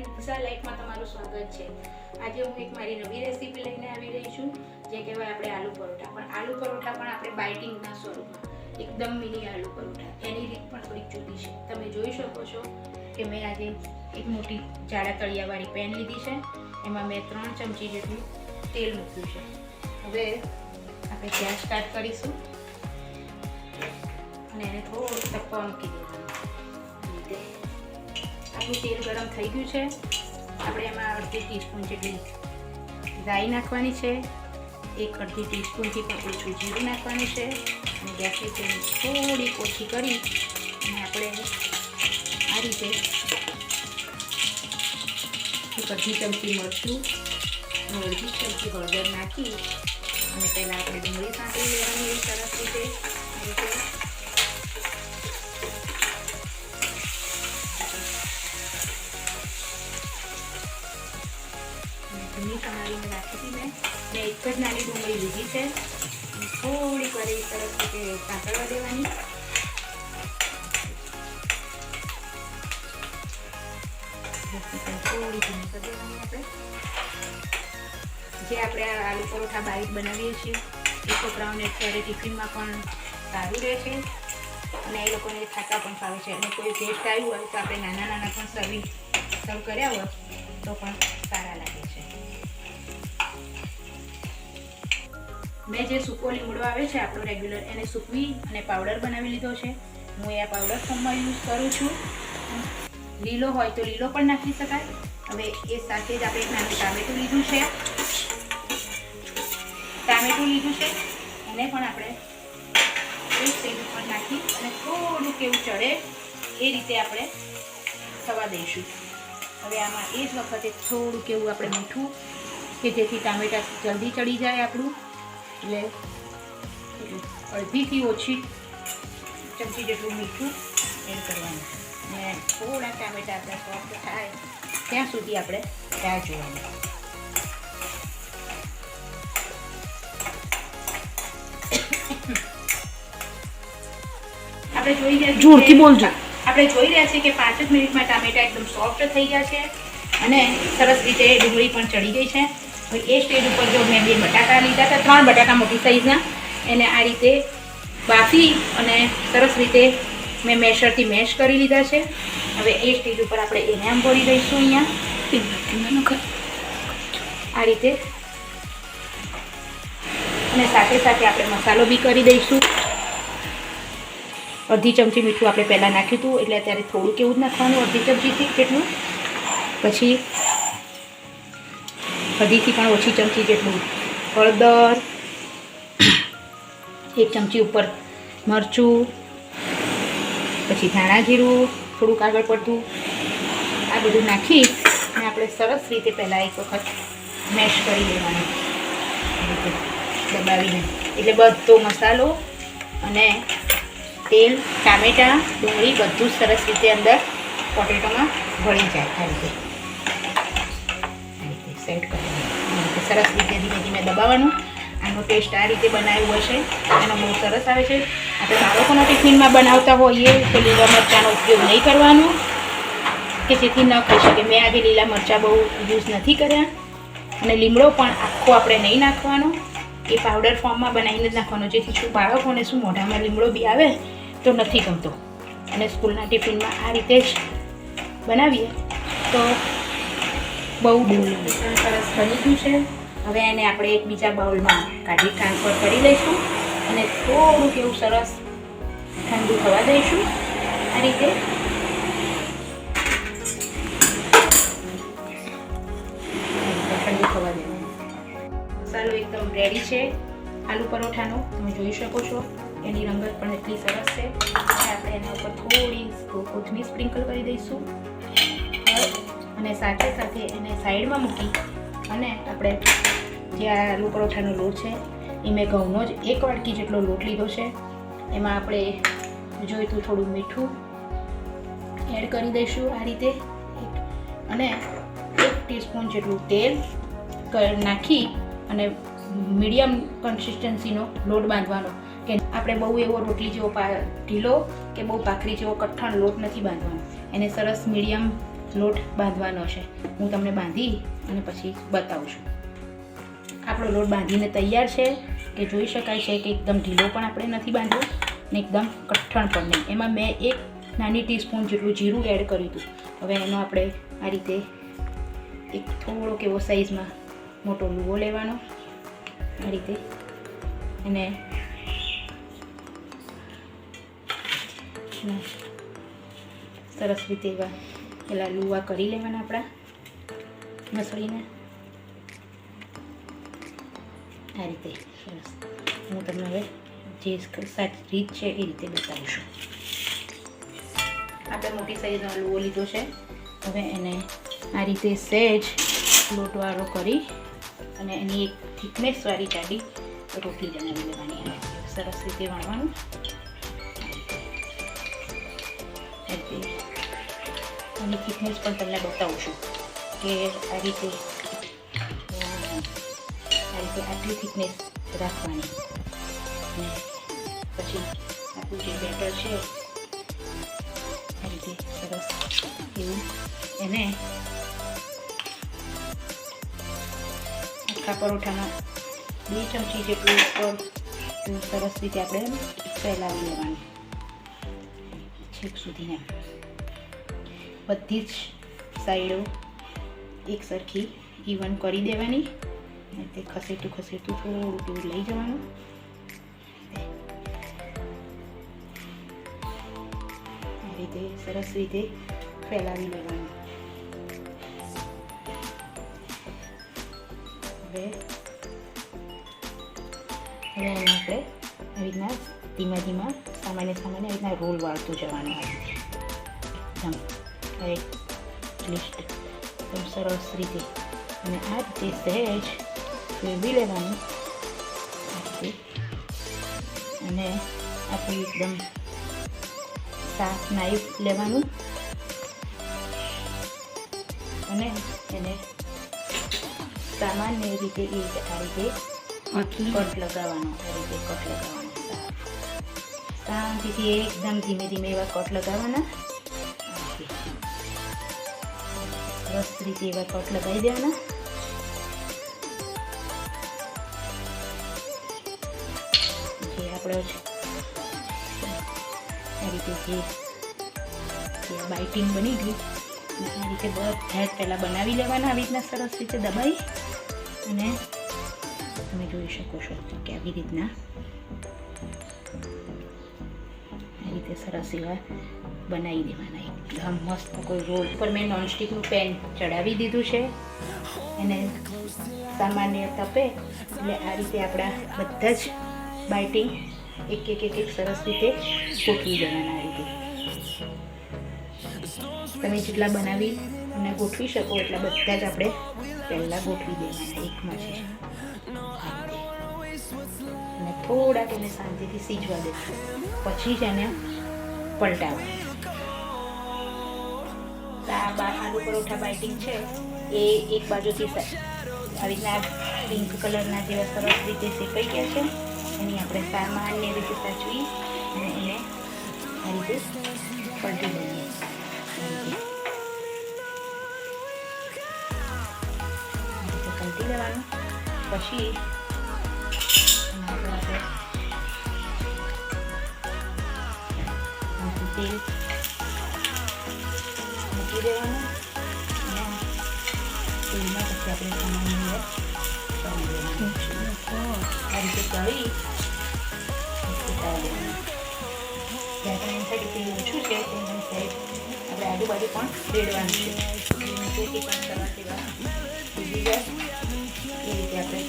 દિશા લાઈફમાં તમારું સ્વાગત છે। આજે હું એક મારી નવી રેસીપી લઈને આવી રહી છું, જે કહેવાય આપણે આલુ પરોઠા। પણ આલુ પરોઠા પણ આપણે બાઇટિંગના સ્વરૂપમાં, એકદમ મિની આલુ પરોઠા। એની રીત પણ થોડીક જુદી છે। તમે જોઈ શકો છો કે મેં આજે એક મોટી જાડા તળિયાવાળી પેન લીધી છે, એમાં મેં 3 ચમચી જેટલું તેલ મૂક્યું છે। હવે આપણે ગેસ સ્ટાર્ટ કરીશું અને એને થોડું તપવા મૂકી દેવાનું। આપણું તેલ ગરમ થઈ ગયું છે। આપણે એમાં અડધી ટીસ્પૂન જેટલી રાઈ નાખવાની છે, એક અડધી ટીસ્પૂનથી પણ ઓછું જીરું નાખવાનું છે અને ગેસની ફ્લેમ થોડી ઓછી કરી અને આપણે આ રીતે એક અડધી ચમચી મરચું અને અડધી ચમચી હળદર નાખી અને પહેલાં આપણે ડુંગળી સાંતળી લેવાની એ સરસ રીતે ડુંગળી સમારીને રાખી હતી મેં એક જ નાની ડુંગળી લીધી છે। થોડી કરી સરસ રીતે સાંતળવા દેવાની। થોડી ધીમી કરી દેવાની આપણે। જે આપણે આ આલુ પરોઠા બારીક બનાવીએ છીએ એ છોકરાઓને અત્યારે ટિફિનમાં પણ સારું રહે છે અને એ લોકોને ખાતા પણ ફાવે છે। અને કોઈ ગેસ્ટ આવ્યું હોય તો આપણે નાના નાના પણ સર્વ કર્યા હોય તો પણ સારા લાગે છે। મેં જે સૂકો લીમડો આવે છે આપણો રેગ્યુલર, એને સૂકવી અને પાવડર બનાવી લીધો છે। હું એ પાવડર ફોર્મમાં યુઝ કરું છું। લીલો હોય તો લીલો પણ નાખી શકાય। હવે એ સાથે જ આપણે એક નાનું ટામેટું લીધું છે, એને પણ આપણે એક તેલ ઉપર નાખી અને થોડું કેવું ચડે એ રીતે આપણે થવા દઈશું। હવે આમાં એ જ વખતે થોડું કેવું આપણે મીઠું, કે જેથી ટામેટા જલ્દી ચડી જાય આપણું, એટલે અડધીથી ઓછી ચમચી જેટલું મીઠું એડ કરવાનું અને થોડા ટામેટા આપણા સોફ્ટ થાય ત્યાં સુધી આપણે રાહ જોવાની। આપણે જોઈ રહ્યા જોરથી બોલજો। આપણે જોઈ રહ્યા છીએ કે 5 જ મિનિટમાં ટામેટા એકદમ સોફ્ટ થઈ ગયા છે અને સરસ રીતે ડુંગળી પણ ચડી ગઈ છે। હવે એ સ્ટેજ ઉપર જો મેં 2 બટાકા લીધા હતા, 3 બટાકા મોટી સાઈઝના, એને આ રીતે બાફી અને સરસ રીતે મેં મેશરથી મેશ કરી લીધા છે। હવે એ સ્ટેજ ઉપર આપણે એને આમ ભરી દઈશું અહીંયા આ રીતે, અને સાથે સાથે આપણે મસાલો બી કરી દઈશું। અડધી ચમચી મીઠું આપણે પહેલાં નાખ્યું હતું એટલે અત્યારે થોડું કેવું જ નાખવાનું, અડધી ચમચીથી જેટલું, પછી અડધીથી પણ ઓછી ચમચી જેટલું હળદર, 1 ચમચી ઉપર મરચું, પછી ધાણા જીરું થોડુંક આગળ પડતું, આ બધું નાખી અને આપણે સરસ રીતે પહેલાં એક વખત મેશ કરી લેવાનું દબાવીને, એટલે બધો મસાલો અને તેલ, ટામેટાં, ડુંગળી બધું સરસ રીતે અંદર પોટેટોમાં ભળી જાય। આ રીતે સેટ કરવાનું, સરસ રીતે ધીમે ધીમે દબાવવાનું। આનો ટેસ્ટ આ રીતે બનાવ્યું હશે, એનો બહુ સરસ આવે છે। આપણે બાળકોના ટિફિનમાં બનાવતા હોઈએ તો લીલા મરચાંનો ઉપયોગ નહીં કરવાનો, કે જેથી ન ખાઈ શકે। મેં આજે લીલા મરચાં બહુ યુઝ નથી કર્યા અને લીમડો પણ આખો આપણે નહીં નાખવાનો, એ પાવડર ફોર્મમાં બનાવીને જ નાખવાનો, જેથી શું બાળકોને શું મોઢામાં લીમડો બી આવે તો નથી ગમતો। અને સ્કૂલના ટિફિનમાં આ રીતે જ બનાવીએ તો બહુ સરસ બની ગયું છે। હવે એને આપણે એક બીજા બાઉલમાં કાઢી ટ્રાન્સફર કરી લઈશું અને થોડુંક એવું સરસ ઠંડુ થવા દઈશું આ રીતે। ઠંડુ થવા દેવાનું। મસાલો એકદમ રેડી છે આલુ પરોઠાનો, તમે જોઈ શકો છો એની રંગત પણ એટલી સરસ છે। આપણે એના ઉપર થોડી કોથમીર સ્પ્રિંકલ કરી દઈશું અને સાથે સાથે એને સાઈડમાં મૂકી અને આપણે જે આલુ પરોઠાનો લોટ છે એ મેં ઘઉંનો જ 1 વાટકી જેટલો લોટ લીધો છે, એમાં આપણે જોઈતું થોડું મીઠું એડ કરી દઈશું આ રીતે, અને 1 ટીસ્પૂન જેટલું તેલ નાખી અને મીડિયમ કન્સિસ્ટન્સીનો લોટ બાંધવાનો, કે આપણે બહુ એવો રોટલી જેવો ઢીલો કે બહુ ભાખરી જેવો કઠણ લોટ નથી બાંધવાનો, એને સરસ મીડિયમ લોટ બાંધવાનો છે. હું તમને બાંધી અને પછી બતાવું છું. આપણો લોટ બાંધીને તૈયાર છે કે જોઈ શકાય છે કે એકદમ ઢીલો પણ આપણે નથી બાંધ્યો ને એકદમ કઠણ પણ નહીં. એમાં મેં 1 નાની ટીસ્પૂન જેટલું જીરું એડ કર્યું હતું. હવે એનો આપણે આ રીતે એક થોડોક એવો સાઈઝમાં મોટો લુવો લેવાનો, આ રીતે અને સરસ રીતે એવા પેલા લુવા કરી લેવાના આપણા મસળીને આ રીતે સરસ. હું તમને હવે જે સાચી રીત છે એ રીતે બતાવીશું. આપણે મોટી સાઈઝનો લુવો લીધો છે. હવે એને આ રીતે સહેજ લોટવાળો કરી અને એની એક થિકનેસવાળી જાડી રોટલી બનાવી લેવાની. સરસ રીતે વણવાનું. એની થિકનેસ પણ તમને બતાવું છું કે આ રીતે આટલી થિકનેસ રાખવાની. અને પછી આપણું જે બેટર છે આ રીતે સરસ એવું એને આખા પરોઠામાં 2 ચમચી જેટલું ઉપર સરસ રીતે આપણે ફેલાવી લેવાનું છેક સુધીને. બધી જ સાઈડો એક સરખી ઇવન કરી દેવાની. તે ખસેટું થોડું દૂર લઈ જવાનું. આ રીતે સરસ રીતે ફેલાવી લેવાનું. હવે એને આપણે આવી રીતના ધીમા સામાન્ય આવી રીતના રોલ વાળતું જવાનું. એકદમ એકદમ સરસ રીતે અને આ રીતે સહેજ ફેરવી લેવાનું અને આપણે એકદમ સાફ નાઈફ લેવાનું અને એને સામાન્ય રીતે આ રીતે કટ લગાવવાનો. શાંતિથી એકદમ ધીમે એવા કટ લગાવવાના. સરસ રીતે એવા કટ લગાવી દેવાના. જે આપણે આ રીતે જે બાઇટિંગ બની ગઈ આ રીતે બધા જ પહેલાં બનાવી લેવાના. આવી રીતના સરસ રીતે દબાઈ અને તમે જોઈ શકો છો કે આવી રીતના આ રીતે સરસ એવા બનાવી દેવાના. એકદમ મસ્ત કોઈ રોલ પર મેં નોનસ્ટિકનું પેન ચડાવી દીધું છે. એને સામાન્ય તપે એટલે આ રીતે આપણા બધા જ બાઇટિંગ એક સરસ રીતે ગોઠવી દેવાના. આ રીતે તમે જેટલા બનાવી અને ગોઠવી શકો એટલા બધા જ આપણે પહેલાં ગોઠવી દેવાના એકમાં છે. અને થોડાક એને શાંતિથી સીજવા દેશું. પછી જ એને પલટાવવાનું. આલુ પરોઠા બાઇટિંગ છે એ એક બાજુથી આવી રીતના પિંક કલરના જેવા સરસ રીતે શેકાઈ ગયા છે. એની આપણે સામાન્ય રીતે સાચવી અને એને આ રીતે પલટી દઈએ. પલટી લેવાનું. પછી તેલ મૂકી દેવાનું અને તેલમાં પછી આપણે સામાન્ય તળી દેવાનું. આ રીતે તળી ઉતારી દેવાનું. જ્યાં તમે સાઈડ તેલ ઓછું છે તેની સાઈડ આપણે આજુબાજુ પણ રેડવાનું છે. નીચેથી પણ સરસ એવા સીધી જાય એ રીતે આપણે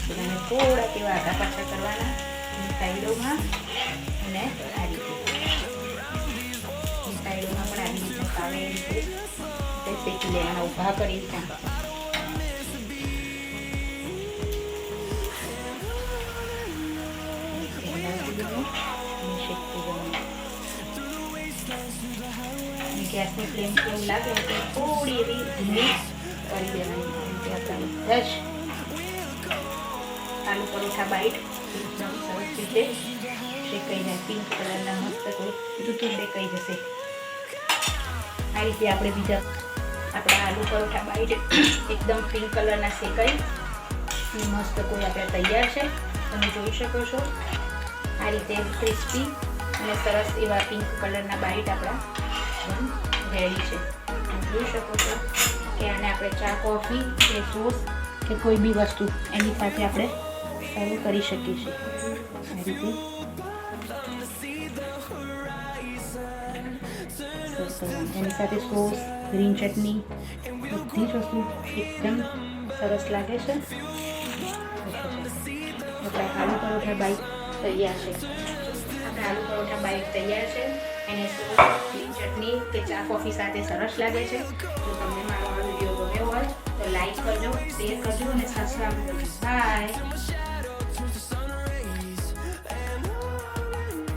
બધાને થોડાક એવા આઘા પાછા કરવાના સાઈડોમાં અને આ રીતે સાઈડોમાં પણ આવી રીતે ફાવે એ રીતે શેકી લેવાના. ઊભા કરી ત્યાં ગેસની ફ્લેમ એવું લાગે તો થોડી એવી ધીમી કરી દેવાની. આપણા બધા જ આલુ પરોઠા બાઈટ એકદમ સરસ રીતે શેકાઈ જાય. પિંક કલરના મસ્ત કોઈ દૂધ શેકાઈ જશે. આ આ રીતે આપણે બીજા આપણા આલુ પરોઠા બાઈટ એકદમ પિંક કલરના શેકાઈ અને મસ્ત કોઈ આપણે તૈયાર છે. તમે જોઈ શકો છો આ રીતે ક્રિસ્પી અને સરસ એવા પિંક કલરના બાઈટ આપણા રેડી છે. તમે જોઈ શકો છો કે આને આપણે ચા કોફી કે સોસ કે કોઈ બી વસ્તુ એની સાથે આપણે સર્વ કરી શકીએ છીએ. આ રીતે એની સાથે સોસ, ગ્રીન ચટણી બધી જ વસ્તુ એકદમ સરસ લાગે છે. આપણા આલુ પરોઠા બાઈટ તૈયાર છે. આપણા આલુ પરોઠા બાઈટ તૈયાર છે. એને સોસ, ગ્રીન ચટણી કે ચા કોફી સાથે સરસ લાગે છે. જો તમને મારો આ વિડીયો ગમ્યો હોય તો લાઈક કરજો, શેર કરજો અને સબસ્ક્રાઈબ કરજો. બાય.